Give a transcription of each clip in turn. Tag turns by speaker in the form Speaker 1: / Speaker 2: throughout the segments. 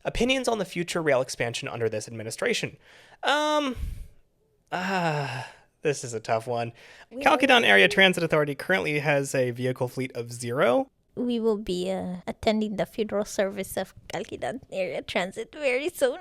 Speaker 1: Opinions on the future rail expansion under this administration. Um, this is a tough one. Kalkidan Area Transit Authority currently has a vehicle fleet of 0.
Speaker 2: We will be attending the funeral service of Kalkidan Area Transit very soon.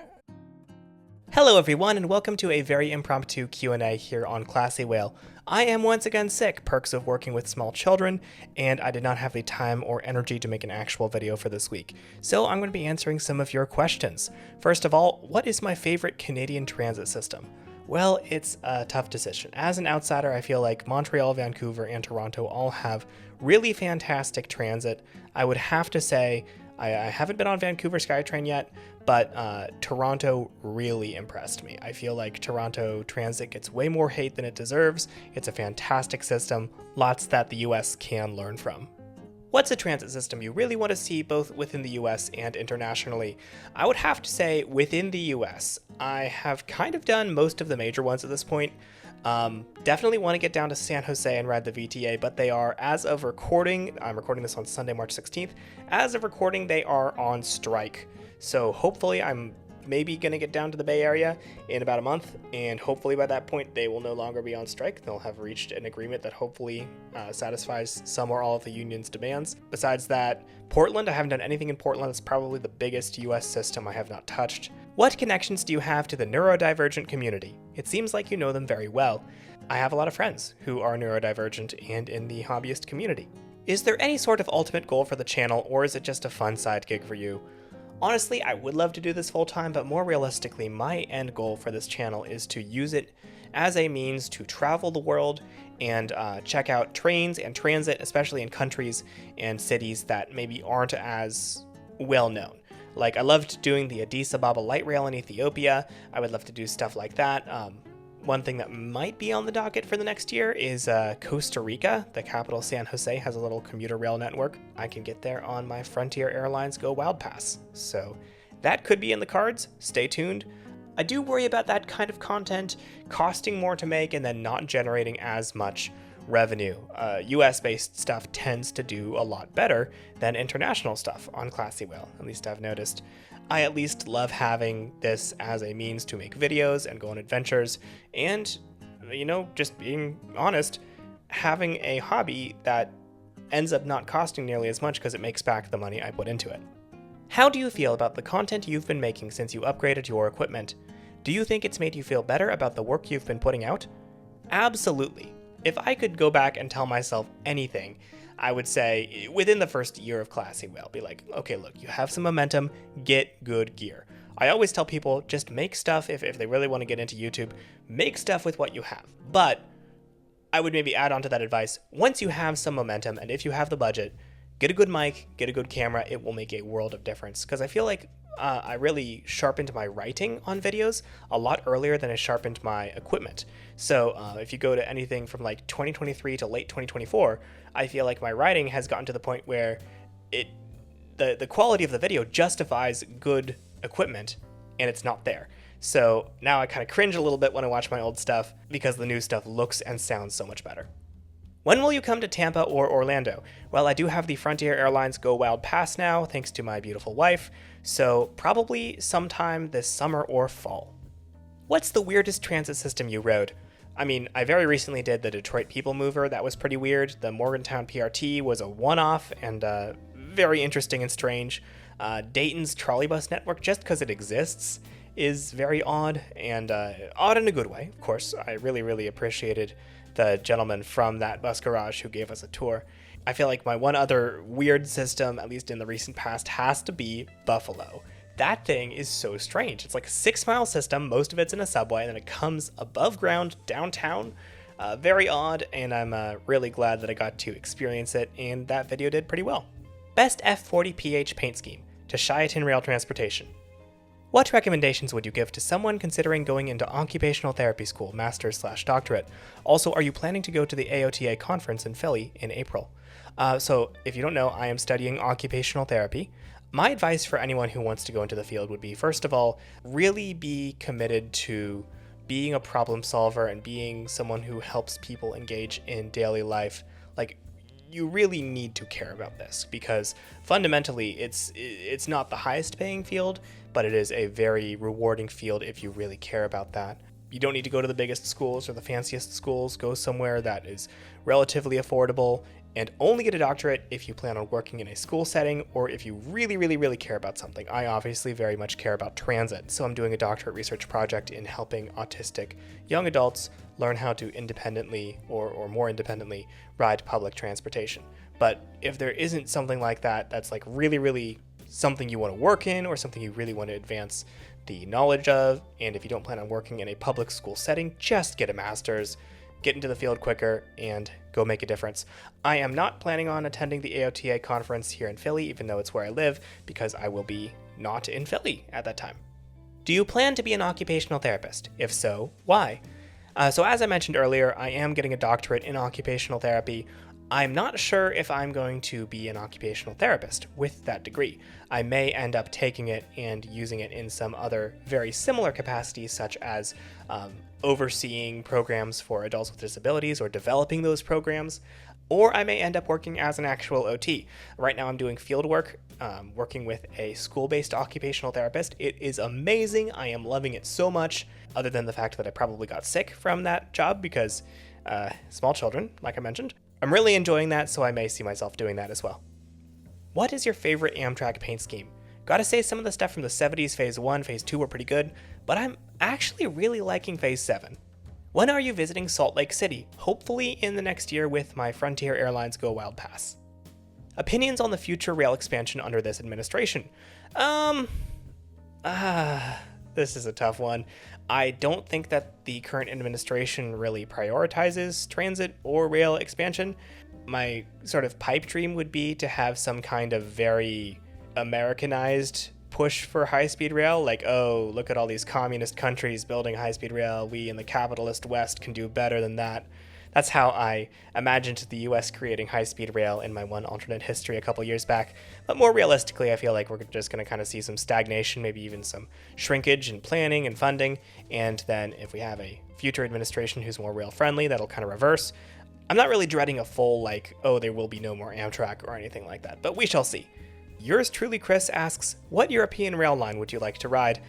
Speaker 1: Hello everyone, and welcome to a very impromptu Q&A here on Classy Whale. I am once again sick, perks of working with small children, and I did not have the time or energy to make an actual video for this week. So I'm going to be answering some of your questions. First of all, what is my favorite Canadian transit system? Well, it's a tough decision. As an outsider, I feel like Montreal, Vancouver, and Toronto all have really fantastic transit. I would have to say, I haven't been on Vancouver SkyTrain yet, but Toronto really impressed me. I feel like Toronto Transit gets way more hate than it deserves. It's a fantastic system, lots that the US can learn from. What's a transit system you really want to see both within the US and internationally? I would have to say within the US. I have kind of done most of the major ones at this point. Definitely want to get down to San Jose and ride the VTA, but they are, as of recording, I'm recording this on Sunday, March 16th, as of recording, they are on strike. So hopefully I'm maybe going to get down to the Bay Area in about a month, and hopefully by that point they will no longer be on strike. They'll have reached an agreement that hopefully satisfies some or all of the union's demands. Besides that, Portland, I haven't done anything in Portland. It's probably the biggest US system I have not touched. What connections do you have to the neurodivergent community? It seems like you know them very well. I have a lot of friends who are neurodivergent and in the hobbyist community. Is there any sort of ultimate goal for the channel, or is it just a fun side gig for you? Honestly, I would love to do this full time, but more realistically, my end goal for this channel is to use it as a means to travel the world and check out trains and transit, especially in countries and cities that maybe aren't as well known. Like, I loved doing the Addis Ababa light rail in Ethiopia. I would love to do stuff like that. One thing that might be on the docket for the next year is Costa Rica. The capital, San Jose, has a little commuter rail network. I can get there on my Frontier Airlines Go Wild Pass. So that could be in the cards. Stay tuned. I do worry about that kind of content costing more to make and then not generating as much revenue. US-based stuff tends to do a lot better than international stuff on Classy Whale, at least I've noticed. I at least love having this as a means to make videos and go on adventures, and, you know, just being honest, having a hobby that ends up not costing nearly as much because it makes back the money I put into it. How do you feel about the content you've been making since you upgraded your equipment? Do you think it's made you feel better about the work you've been putting out? Absolutely. If I could go back and tell myself anything, I would say within the first year of Classy Whale, be like, okay, look, you have some momentum, get good gear. I always tell people, just make stuff, if they really want to get into YouTube, make stuff with what you have. But I would maybe add on to that advice, once you have some momentum, and if you have the budget, get a good mic, get a good camera, it will make a world of difference. Because I feel like I really sharpened my writing on videos a lot earlier than I sharpened my equipment. So if you go to anything from like 2023 to late 2024, I feel like my writing has gotten to the point where the quality of the video justifies good equipment, and it's not there. So now I kind of cringe a little bit when I watch my old stuff because the new stuff looks and sounds so much better. When will you come to Tampa or Orlando? Well, I do have the Frontier Airlines Go Wild Pass now, thanks to my beautiful wife, so probably sometime this summer or fall. What's the weirdest transit system you rode? I mean, I very recently did the Detroit People Mover. That was pretty weird. The Morgantown PRT was a one-off and very interesting and strange. Dayton's trolley bus network, just because it exists, is very odd, and odd in a good way, of course. I really, really appreciated the gentleman from that bus garage who gave us a tour. I feel like my one other weird system, at least in the recent past, has to be Buffalo. That thing is so strange. It's like a 6-mile system, most of it's in a subway, and then it comes above ground downtown. Very odd, and I'm really glad that I got to experience it, and that video did pretty well. Best F40PH paint scheme to Shiatin Rail Transportation. What recommendations would you give to someone considering going into occupational therapy school, master's/doctorate? Also, are you planning to go to the AOTA conference in Philly in April? So if you don't know, I am studying occupational therapy. My advice for anyone who wants to go into the field would be, first of all, really be committed to being a problem solver and being someone who helps people engage in daily life. Like, you really need to care about this because fundamentally it's not the highest paying field, but it is a very rewarding field if you really care about that. You don't need to go to the biggest schools or the fanciest schools. Go somewhere that is relatively affordable, and only get a doctorate if you plan on working in a school setting or if you really care about something. I obviously very much care about transit, so I'm doing a doctorate research project in helping autistic young adults learn how to independently or more independently ride public transportation. But if there isn't something like that that's like really something you want to work in or something you really want to advance the knowledge of, and if you don't plan on working in a public school setting, just get a master's, get into the field quicker, and go make a difference. I am not planning on attending the AOTA conference here in Philly, even though it's where I live, because I will be not in Philly at that time. Do you plan to be an occupational therapist? If so, why? So as I mentioned earlier, I am getting a doctorate in occupational therapy. I'm not sure if I'm going to be an occupational therapist with that degree. I may end up taking it and using it in some other very similar capacities, such as overseeing programs for adults with disabilities or developing those programs, or I may end up working as an actual OT. Right now I'm doing field work, working with a school-based occupational therapist. It is amazing. I am loving it so much, other than the fact that I probably got sick from that job because small children, like I mentioned. I'm really enjoying that, so I may see myself doing that as well. What is your favorite Amtrak paint scheme? Gotta say, some of the stuff from the 70s, Phase 1, Phase 2 were pretty good, but I'm actually really liking Phase 7. When are you visiting Salt Lake City? Hopefully in the next year with my Frontier Airlines Go Wild Pass. Opinions on the future rail expansion under this administration? This is a tough one. I don't think that the current administration really prioritizes transit or rail expansion. My sort of pipe dream would be to have some kind of very Americanized push for high-speed rail, like, oh, look at all these communist countries building high-speed rail. We in the capitalist West can do better than that. That's how I imagined the US creating high-speed rail in my one alternate history a couple years back. But more realistically, I feel like we're just going to kind of see some stagnation, maybe even some shrinkage in planning and funding. And then if we have a future administration who's more rail-friendly, that'll kind of reverse. I'm not really dreading a full, like, oh, there will be no more Amtrak or anything like that, but we shall see. Yours truly, Chris, asks, what European rail line would you like to ride?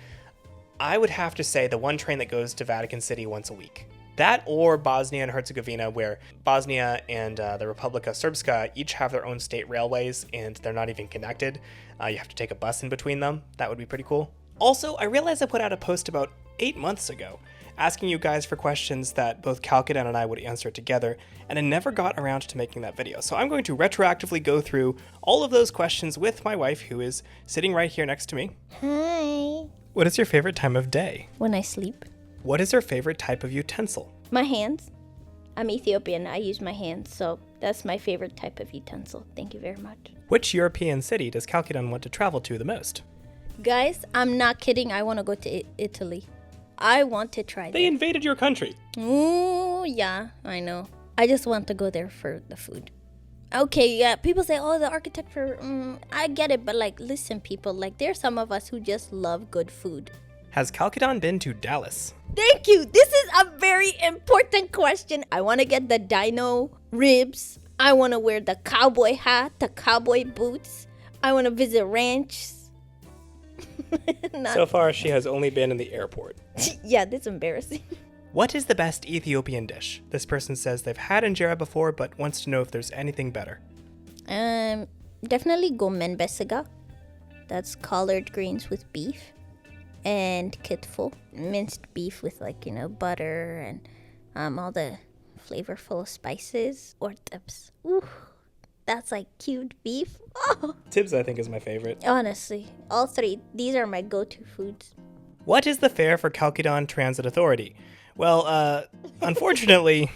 Speaker 1: I would have to say the one train that goes to Vatican City once a week. That or Bosnia and Herzegovina, where Bosnia and the Republika Srpska each have their own state railways, and they're not even connected. You have to take a bus in between them. That would be pretty cool. Also, I realized I put out a post about 8 months ago, asking you guys for questions that both Kalkidan and I would answer together, and I never got around to making that video. So I'm going to retroactively go through all of those questions with my wife, who is sitting right here next to me.
Speaker 2: Hi.
Speaker 1: What is your favorite time of day?
Speaker 2: When I sleep.
Speaker 1: What is your favorite type of utensil?
Speaker 2: My hands. I'm Ethiopian. I use my hands, so that's my favorite type of utensil. Thank you very much.
Speaker 1: Which European city does Kalkidan want to travel to the most?
Speaker 2: Guys, I'm not kidding. I want to go to Italy. I want to try
Speaker 1: They invaded your country.
Speaker 2: Ooh, yeah, I know. I just want to go there for the food. Okay, yeah, people say, oh, the architecture, I get it, but like, listen, people, like, there's some of us who just love good food.
Speaker 1: Has Kalkidan been to Dallas?
Speaker 2: Thank you. This is a very important question. I want to get the dino ribs. I want to wear the cowboy hat, the cowboy boots. I want to visit ranches.
Speaker 1: So far, she has only been in the airport.
Speaker 2: Yeah, that's embarrassing.
Speaker 1: What is the best Ethiopian dish? This person says they've had injera before, but wants to know if there's anything better.
Speaker 2: Definitely gomen besiga. That's collard greens with beef. And kitful, minced beef with, like, you know, butter and all the flavorful spices. Or tips. Ooh, that's like cubed beef. Oh.
Speaker 1: Tibbs, I think, is my favorite.
Speaker 2: Honestly, all three. These are my go-to foods.
Speaker 1: What is the fare for Kalkidan Transit Authority? Well, unfortunately,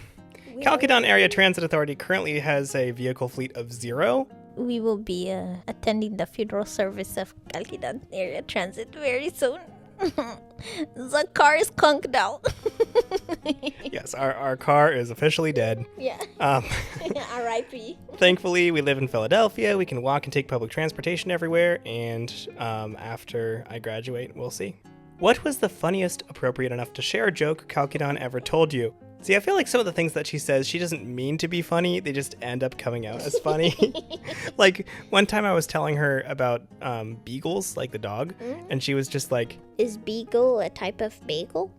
Speaker 1: Kalkidan Area Transit Authority currently has a vehicle fleet of 0.
Speaker 2: We will be attending the funeral service of Kalkidan Area Transit very soon. The car is conked out.
Speaker 1: Yes, our car is officially dead.
Speaker 2: Yeah. R.I.P.
Speaker 1: Thankfully, we live in Philadelphia. We can walk and take public transportation everywhere. And after I graduate, we'll see. What was the funniest, appropriate enough to share joke Kalkidan ever told you? See, I feel like some of the things that she says, she doesn't mean to be funny. They just end up coming out as funny. Like, one time I was telling her about beagles, like the dog, and she was just like...
Speaker 2: Is beagle a type of bagel?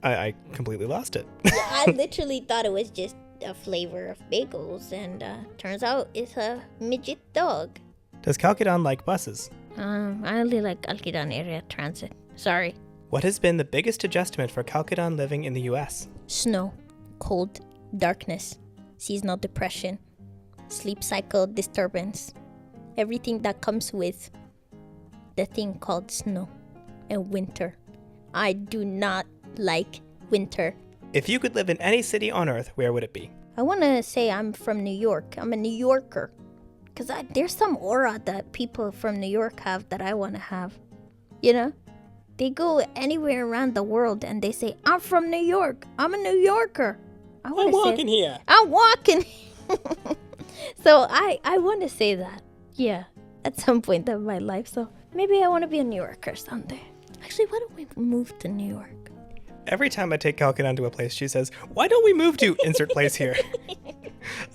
Speaker 1: I completely lost it.
Speaker 2: I literally thought it was just a flavor of bagels, and turns out it's a midget dog.
Speaker 1: Does Kalkidan like buses?
Speaker 2: I only like Kalkidan Area Transit. Sorry.
Speaker 1: What has been the biggest adjustment for Kalkidan living in the U.S.?
Speaker 2: Snow, cold, darkness, seasonal depression, sleep cycle disturbance, everything that comes with the thing called snow and winter. I do not like winter.
Speaker 1: If you could live in any city on Earth, where would it be?
Speaker 2: I want to say I'm from New York. I'm a New Yorker. Because there's some aura that people from New York have that I want to have. You know? They go anywhere around the world and they say, I'm from New York. I'm a New Yorker.
Speaker 1: I'm walking here.
Speaker 2: I'm walking. So I want to say that. Yeah. At some point of my life. So maybe I want to be a New Yorker someday. Actually, why don't we move to New York?
Speaker 1: Every time I take Kalkidan to a place, she says, why don't we move to insert place here?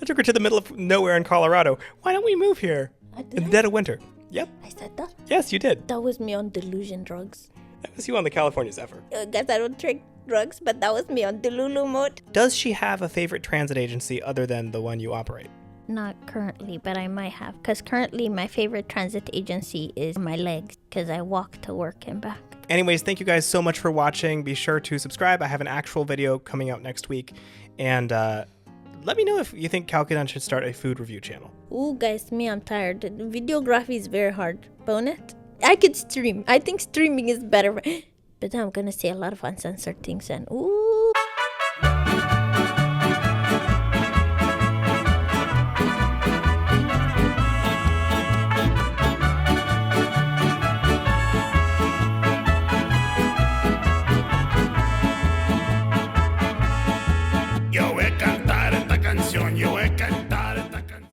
Speaker 1: I took her to the middle of nowhere in Colorado. Why don't we move here? In the dead of winter. Yep.
Speaker 2: I said that?
Speaker 1: Yes, you did.
Speaker 2: That was me on delusion drugs.
Speaker 1: That was you on the California Zephyr.
Speaker 2: I guess I don't take drugs, but that was me on Delulu mode.
Speaker 1: Does she have a favorite transit agency other than the one you operate?
Speaker 2: Not currently, but I might have. Because currently my favorite transit agency is my legs. Because I walk to work and back.
Speaker 1: Anyways, thank you guys so much for watching. Be sure to subscribe. I have an actual video coming out next week. And let me know if you think Kalkidan should start a food review channel.
Speaker 2: Ooh, guys, I'm tired. Videography is very hard. Bonnet? I could stream. I think streaming is better. But I'm going to say a lot of uncensored things. And ooh.